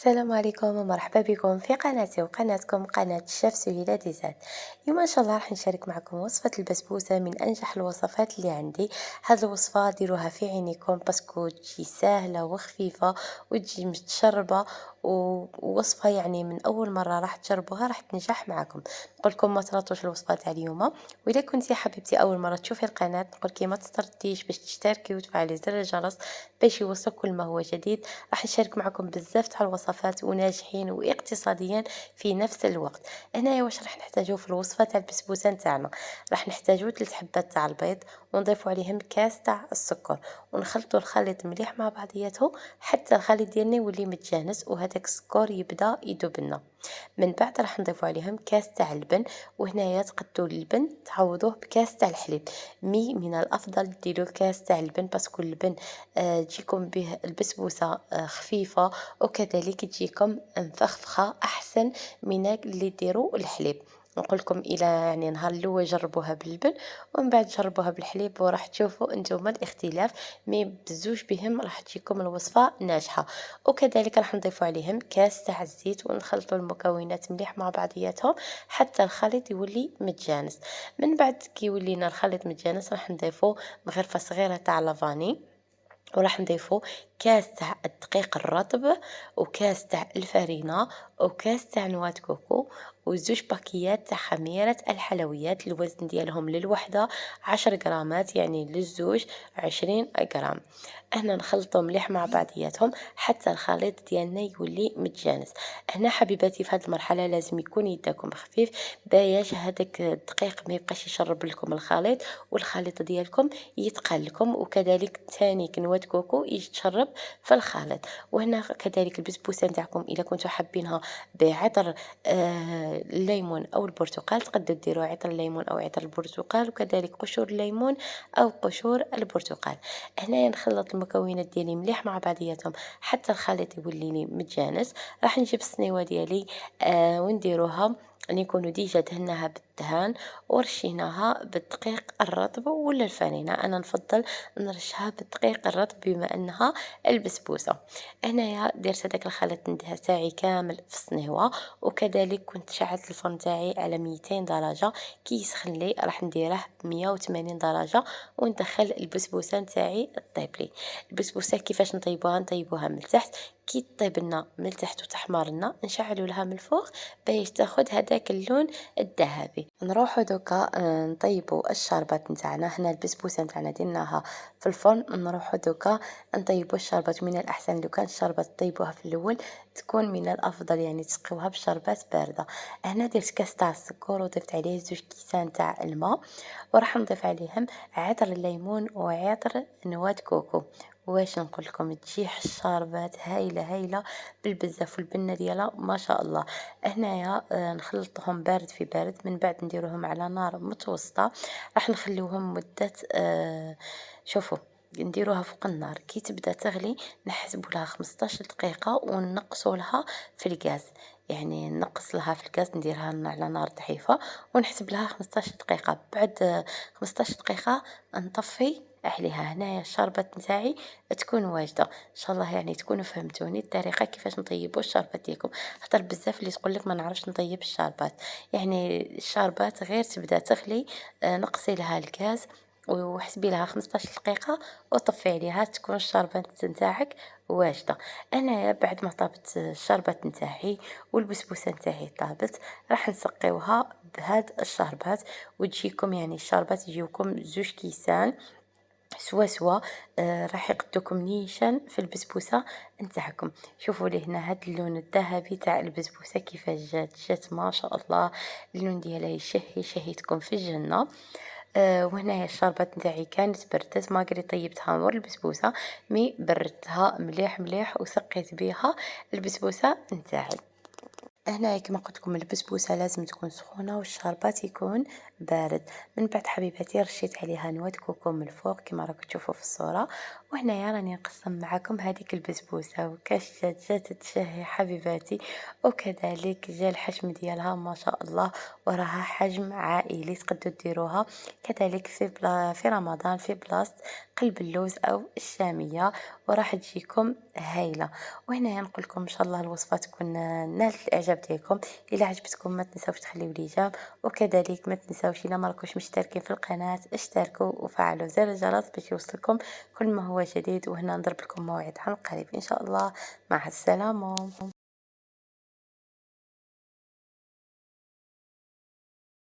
السلام عليكم ومرحبا بكم في قناتي وقناتكم قناة الشيف سهيلة ديزاد. اليوم ان شاء الله راح نشارك معكم وصفة البسبوسة من انجح الوصفات اللي عندي. هذه الوصفة ديروها في عينيكم باسكو تجي سهلة وخفيفة وتجي متشربة، ووصفة يعني من اول مرة راح تجربوها راح تنجح معكم. نقول لكم ما تراطوش الوصفة تاع اليوم. واذا كنتي حبيبتي اول مرة تشوفي القناة نقول لك ما تسترديش باش تشتركي وتفعلي زر الجرس باش يوصلك كل ما هو جديد. راح نشارك معكم بزاف تاع الوصفات وناجحين واقتصاديين في نفس الوقت. هنايا واش راح نحتاجو في الوصفه تاع البسبوسه نتاعنا؟ راح نحتاجو 3 حبات تاع البيض ونضيفوا عليهم كاس تاع السكر ونخلطوا الخليط مليح مع بعضياته حتى الخليط ديالنا يولي متجانس وهذاك السكر يبدا يذوب لنا. من بعد راح نضيفوا عليهم كاس تاع اللبن، وهنايا تقدوا اللبن تعوضوه بكاس تاع الحليب. من الافضل ديروا كاس تاع اللبن باسكو اللبن تجيكم به البسبوسة خفيفة، وكذلك تجيكم مفخفخة أحسن من اللي ديروا الحليب. نقول لكم الى يعني نهار الاول جربوها باللبن ومن بعد جربوها بالحليب وراح تشوفوا انتم الاختلاف. مي بزوج بهم راح تجيكم الوصفه ناجحه. وكذلك راح نضيفوا عليهم كاس تاع الزيت ونخلطوا المكونات مليح مع بعضياتهم حتى الخليط يولي متجانس. من بعد كي يولينا الخليط متجانس راح نضيفوا مغرفه صغيره تاع لافاني، وراح نضيفو كاس تاع الدقيق الرطب وكاس تاع الفرينة وكاس تاع نواة كوكو وزوج باكيات تاع خميرة الحلويات. الوزن ديالهم للوحدة 10 غرامات، يعني للزوج 20 غرام. هنا نخلطو مليح مع بعضياتهم حتى الخليط ديالنا يولي متجانس. هنا حبيباتي في هذه المرحلة لازم يكون يدكم خفيف باش هذاك الدقيق ما يبقاش يشرب لكم الخليط والخليط ديالكم يتقل لكم، وكذلك ثاني كنوة كوكو يتشرب في الخليط. وهنا كذلك البسبوسه نتاعكم الا كنتو حابينها بعطر الليمون او البرتقال تقدروا ديروا عطر الليمون او عطر البرتقال، وكذلك قشور الليمون او قشور البرتقال. هنايا نخلط المكونات ديالي مليح مع بعضياتهم حتى الخليط يولي لي متجانس. راح نجيب الصنيوه ديالي ونديروها نكونوا ديجا دهناها بالدهان ورشيناها بالدقيق الرطب ولا الفرينة. انا نفضل نرشها بالدقيق الرطب بما انها البسبوسه. هنايا درت هذاك الخليط تاعي كامل في الصنيوه، وكذلك كنت شعلت الفرن تاعي على 200 درجه. كي يسخن لي راح نديره 180 درجه وندخل البسبوسه نتاعي طيب لي. البسبوسه كيفاش نطيبوها من التحت. كي طيب لنا من التحت وتحمر لنا نشعلوا لها من الفوق باش تاخذ هذاك اللون الذهبي. نروحوا دوكا نطيبوا الشربات نتاعنا. هنا البسبوسه نتاعنا درناها في الفرن، نروحوا دوكا نطيبوا الشربات. من الاحسن لو كان الشربات تطيبوها في الاول تكون من الافضل، يعني تسقيوها بشربات بارده. هنا درت كاس تاع السكر وضفت عليه 2 كيسان تاع الماء، وراح نضيف عليهم عطر الليمون وعطر نواه كوكو. واش نقول لكم تجي الشربات هايله هايله بالبزاف والبنه ديالها ما شاء الله. هنايا نخلطهم بارد في بارد، من بعد نديروهم على نار متوسطه. راح نخليوهم مده شوفوا نديروها فوق النار كي تبدا تغلي نحسبوا لها 15 دقيقه ونقصوا لها في الغاز. يعني نقص لها في الغاز نديرها على نار ضعيفه ونحسب لها 15 دقيقه. بعد 15 دقيقه نطفي عليها. هنايا الشربات نتاعي تكون واجده ان شاء الله، يعني تكونوا فهمتوني الطريقه كيفاش نطيبوا الشربات ديالكم. خاطر بزاف اللي تقول لك ما نعرفش نطيب الشربات، يعني الشربات غير تبدا تغلي نقصي لها الغاز وحسبي لها 15 دقيقة وطفي عليها تكون الشربات نتاعك واجدة. انايا بعد ما طابت الشربات نتاعي والبسبوسة نتاعي طابت راح نسقيوها بهاد الشربات، وتجيكم يعني الشربات يجيوكم 2 كيسان سوا سوا. راح يقدوكم نيشان في البسبوسه نتاعكم. شوفوا لي هنا هاد اللون الذهبي تاع البسبوسه كيفاش جات ما شاء الله. اللون ديالها يشهيتكم في الجنه. وهنايا الشربات نتاعي كانت بردت ما قري طيبتها مور البسبوسه، مي بردتها مليح مليح وسقيت بها البسبوسه نتاعي. هنا كما قلت لكم البسبوسه لازم تكون سخونه والشربات يكون بارد. من بعد حبيباتي رشيت عليها نواه كوكو من الفوق كما راكم تشوفوا في الصوره، وهنايا راني نقسم معكم هذيك البسبوسة، وكاش جات تشهي حبيباتي، وكذلك جا الحجم ديالها ما شاء الله، وراها حجم عائلي تقدروا ديروها كذلك في رمضان في بلاصة قلب اللوز أو الشامية، وراح تجيكم هايلة. وهنايا نقول لكم إن شاء الله الوصفة تكون نالت الإعجاب ديالكم. إلا عجبتكم ما تنساوش تخليو لي جيم، وكذلك ما تنساوش إلا ما راكوش مشتركين في القناة اشتركوا وفعلوا زر الجرس باش يوصلكم كل ما هو جديد. وهنا نضرب لكم موعد عن قريب إن شاء الله. مع السلامة.